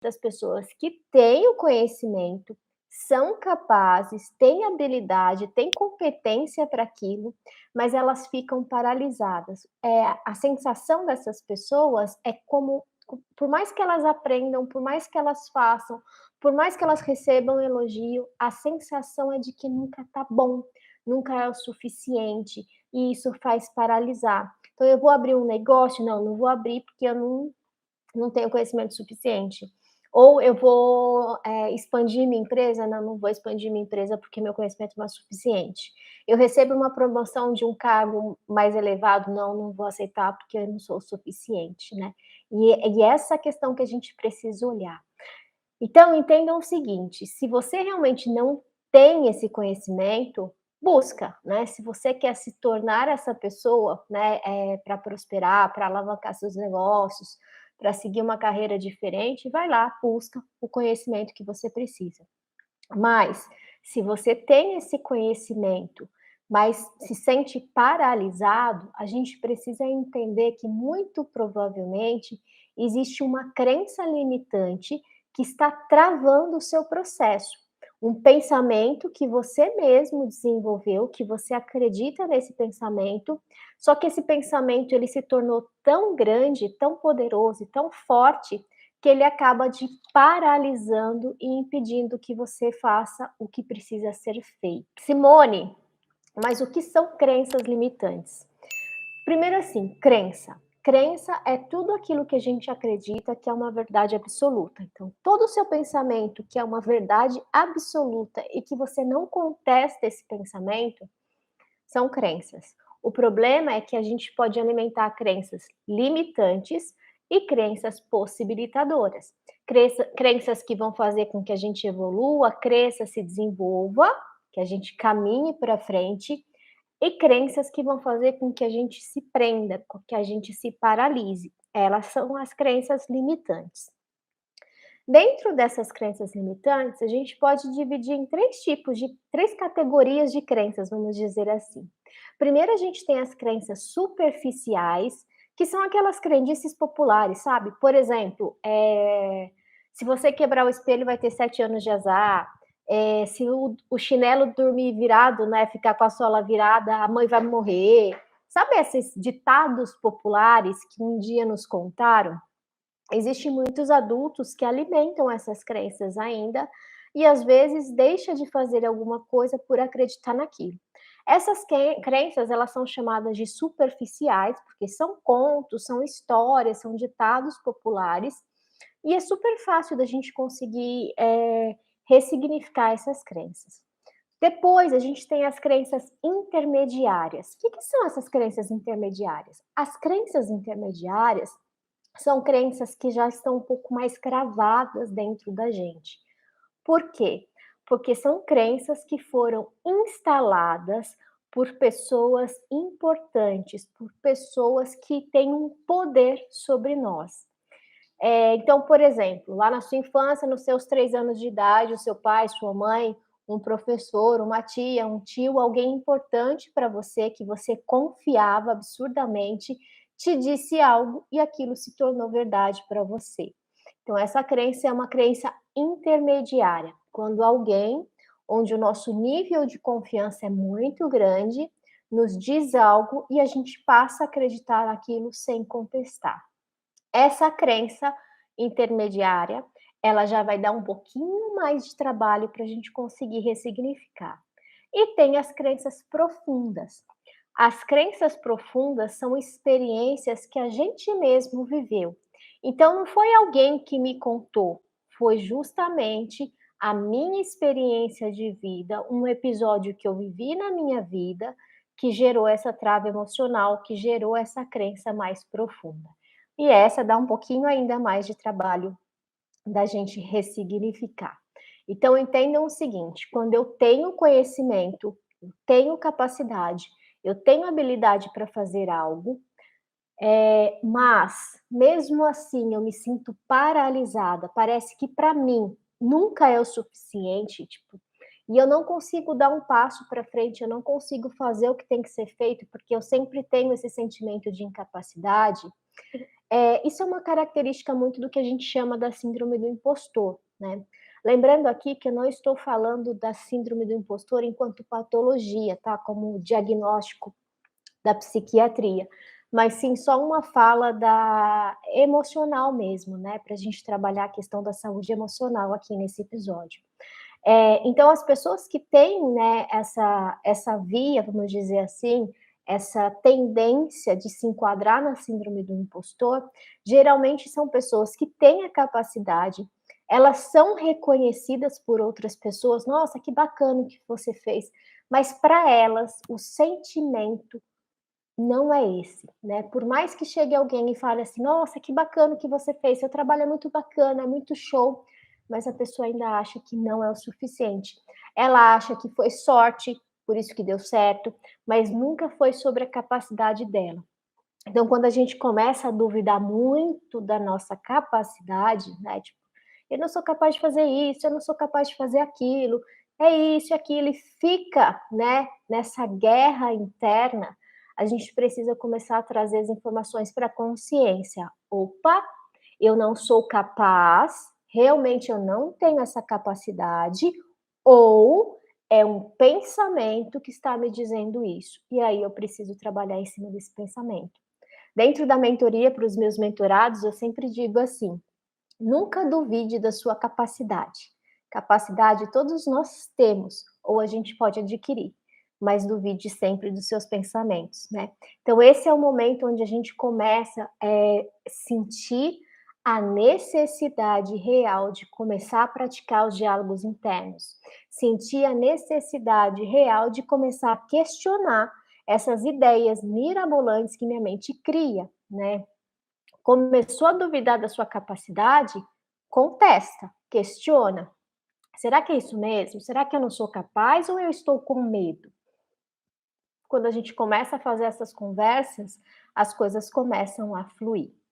das pessoas que têm o conhecimento, são capazes, têm habilidade, têm competência para aquilo, mas elas ficam paralisadas. A sensação dessas pessoas é como por mais que elas aprendam, por mais que elas façam, por mais que elas recebam elogio, a sensação é de que nunca está bom, nunca é o suficiente, e isso faz paralisar. Então eu vou abrir um negócio? Não vou abrir porque eu não tenho conhecimento suficiente. Ou eu vou, expandir minha empresa? Não vou expandir minha empresa porque meu conhecimento não é suficiente. Eu recebo uma promoção de um cargo mais elevado? Não vou aceitar porque eu não sou o suficiente, né. E essa questão que a gente precisa olhar. Então entendam o seguinte, se você realmente não tem esse conhecimento, busca, né, se você quer se tornar essa pessoa, né, pra prosperar, para alavancar seus negócios, para seguir uma carreira diferente, vai lá, busca o conhecimento que você precisa. Mas, se você tem esse conhecimento, mas se sente paralisado, a gente precisa entender que muito provavelmente existe uma crença limitante que está travando o seu processo. Um pensamento que você mesmo desenvolveu, que você acredita nesse pensamento, só que esse pensamento ele se tornou tão grande, tão poderoso e tão forte que ele acaba de paralisando e impedindo que você faça o que precisa ser feito. Simone, mas o que são crenças limitantes? Primeiro assim, crença. Crença é tudo aquilo que a gente acredita que é uma verdade absoluta. Então, todo o seu pensamento que é uma verdade absoluta e que você não contesta esse pensamento, são crenças. O problema é que a gente pode alimentar crenças limitantes e crenças possibilitadoras. Crenças que vão fazer com que a gente evolua, cresça, se desenvolva, que a gente caminhe para frente, e crenças que vão fazer com que a gente se prenda, com que a gente se paralise. Elas são as crenças limitantes. Dentro dessas crenças limitantes, a gente pode dividir em três categorias de crenças, vamos dizer assim. Primeiro, a gente tem as crenças superficiais, que são aquelas crendices populares, sabe? Por exemplo, se você quebrar o espelho, vai ter 7 anos de azar. Se o chinelo dormir virado, né, ficar com a sola virada, a mãe vai morrer. Sabe esses ditados populares que um dia nos contaram? Existem muitos adultos que alimentam essas crenças ainda e às vezes deixa de fazer alguma coisa por acreditar naquilo. Essas crenças, elas são chamadas de superficiais, porque são contos, são histórias, são ditados populares, e é super fácil da gente conseguir ressignificar essas crenças. Depois, a gente tem as crenças intermediárias. O que são essas crenças intermediárias? As crenças intermediárias são crenças que já estão um pouco mais cravadas dentro da gente. Por quê? Porque são crenças que foram instaladas por pessoas importantes, por pessoas que têm um poder sobre nós. Então, por exemplo, lá na sua infância, nos seus 3 anos de idade, o seu pai, sua mãe, um professor, uma tia, um tio, alguém importante para você, que você confiava absurdamente, te disse algo e aquilo se tornou verdade para você. Então, essa crença é uma crença intermediária, quando alguém, onde o nosso nível de confiança é muito grande, nos diz algo e a gente passa a acreditar naquilo sem contestar. Essa crença intermediária, ela já vai dar um pouquinho mais de trabalho para a gente conseguir ressignificar. E tem as crenças profundas. As crenças profundas são experiências que a gente mesmo viveu. Então, não foi alguém que me contou, foi justamente a minha experiência de vida, um episódio que eu vivi na minha vida, que gerou essa trava emocional, que gerou essa crença mais profunda. E essa dá um pouquinho ainda mais de trabalho da gente ressignificar. Então entendam o seguinte, quando eu tenho conhecimento, eu tenho capacidade, eu tenho habilidade para fazer algo, mas mesmo assim eu me sinto paralisada, parece que para mim nunca é o suficiente, tipo, e eu não consigo dar um passo para frente, eu não consigo fazer o que tem que ser feito, porque eu sempre tenho esse sentimento de incapacidade. Isso é uma característica muito do que a gente chama da síndrome do impostor, né. Lembrando aqui que eu não estou falando da síndrome do impostor enquanto patologia, tá, como diagnóstico da psiquiatria, mas sim só uma fala da emocional mesmo, né, para a gente trabalhar a questão da saúde emocional aqui nesse episódio. Então as pessoas que têm, né, essa via, vamos dizer assim, essa tendência de se enquadrar na síndrome do impostor, geralmente são pessoas que têm a capacidade, elas são reconhecidas por outras pessoas: "Nossa, que bacana o que você fez", mas para elas o sentimento não é esse, né. Por mais que chegue alguém e fale assim: "Nossa, que bacana o que você fez, seu trabalho é muito bacana, é muito show", mas a pessoa ainda acha que não é o suficiente. Ela acha que foi sorte, por isso que deu certo, mas nunca foi sobre a capacidade dela. Então, quando a gente começa a duvidar muito da nossa capacidade, né, tipo: "Eu não sou capaz de fazer isso, eu não sou capaz de fazer aquilo, é isso e aquilo", e fica, né, nessa guerra interna, a gente precisa começar a trazer as informações para a consciência. "Opa, eu não sou capaz, realmente eu não tenho essa capacidade", ou é um pensamento que está me dizendo isso, e aí eu preciso trabalhar em cima desse pensamento. Dentro da mentoria para os meus mentorados, eu sempre digo assim: nunca duvide da sua capacidade. Capacidade todos nós temos, ou a gente pode adquirir, mas duvide sempre dos seus pensamentos, né. Então esse é o momento onde a gente começa, sentir a necessidade real de começar a praticar os diálogos internos, sentir a necessidade real de começar a questionar essas ideias mirabolantes que minha mente cria, né. Começou a duvidar da sua capacidade, contesta, questiona. Será que é isso mesmo? Será que eu não sou capaz ou eu estou com medo? Quando a gente começa a fazer essas conversas, as coisas começam a fluir.